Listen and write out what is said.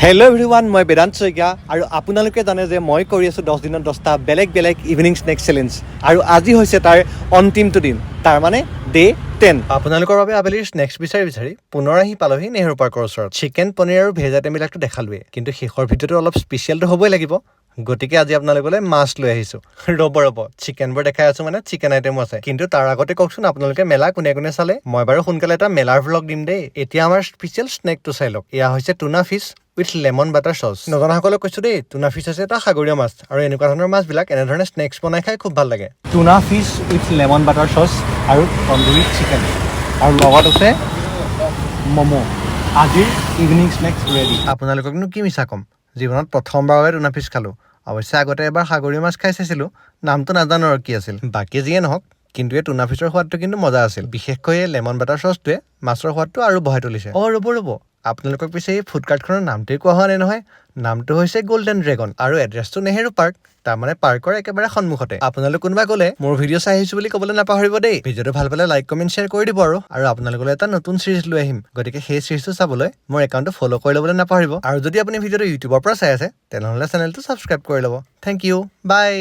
Hello' everyone, মই বেদান্ত শইকীয়া আৰু আপোনালোকে জানে যে মই কৰি আছোঁ 10 দিনত 10টা বেলেগ বেলেগ ইভিনিং স্নেক্স চেলেঞ্জ আৰু আজি হৈছে তাৰ অন্তিমটো দিন, তাৰ মানে ডে 10। আপোনালোকৰ বাবে আবেলিৰ স্নেক্স বিচাৰি বিচাৰি পুনৰ আহি পালোহি নেহৰু পাৰ্কৰ ওচৰত। চিকেন পনীৰ আৰু ভেজ আইটেমবিলাকতো দেখালোৱেই, কিন্তু শেষৰ ভিডিঅ'টো অলপ স্পেচিয়েলটো হ'বই লাগিব, গতিকে আজি আপোনালোকলৈ মাছ লৈ আহিছোঁ। ৰ'ব চিকেনবোৰ দেখাই আছোঁ মানে চিকেন আইটেমো আছে, কিন্তু তাৰ আগতে কওকচোন আপোনালোকে মেলা কোনে কোনে চালে? মই বাৰু সোনকালে এটা মেলাৰ ভ্লগ দিম দেই। এতিয়া আমাৰ স্পেচিয়েল স্নেকটো চাই লওক। এয়া হৈছে tuna fish with lemon butter sauce. নজনাসকলক কৈছোঁ দেই, টুনা ফিছ হৈছে এটা সাগৰীয় মাছ আৰু এনেকুৱা ধৰণৰ মাছবিলাক এনেধৰণে স্নেক্স বনাই খাই খুব ভাল লাগে। Tuna fish with lemon butter sauce আৰু তন্দুৰী চিকেন আৰু লগত আছে ম'ম'। আজিৰ ইভিনিং স্নেক্স ৰেডি। আপোনালোককনো কি মিছা ক'ম, জীৱনত প্ৰথমবাৰৰ বাবে টুনা ফিছ খালোঁ। অৱশ্যে আগতে এবাৰ সাগৰীয় মাছ খাই চাইছিলোঁ, নামটো নাজানো আৰু কি আছিল। বাকী যিয়ে নহওক, কিন্তু এই টুনা ফিছৰ সোৱাদটো কিন্তু মজা আছিল। বিশেষকৈ এই লেমন বাটাৰ চচটোৱে মাছৰ সোৱাদটো আৰু বঢ়াই তুলিছে। ৰ'ব আপোনালোকক পিছে এই ফুড কাৰ্টখনৰ নামটোৱে কোৱা হোৱা নাই নহয়। নামটো হৈছে গল্ডেন ড্ৰেগন আৰু এড্ৰেছটো নেহেৰু পাৰ্ক, তাৰমানে পাৰ্কৰ একেবাৰে সন্মুখতে। আপোনালোক কোনোবা গ'লে মোৰ ভিডিঅ' চাই আহিছোঁ বুলি ক'বলৈ নাপাহৰিব দেই। ভিডিঅ'টো ভাল পালে লাইক কমেণ্ট শ্বেয়াৰ কৰি দিব আৰু আপোনালোকলৈ এটা নতুন চিৰিজ লৈ আহিম, গতিকে সেই চিৰিজটো চাবলৈ মোৰ একাউণ্টটো ফ'ল' কৰি ল'বলৈ নাপাহৰিব। আৰু যদি আপুনি ভিডিঅ'টো ইউটিউবৰ পৰা চাই আছে, তেনেহ'লে চেনেলটো ছাবস্ক্ৰাইব কৰি ল'ব। থেংক ইউ, বাই।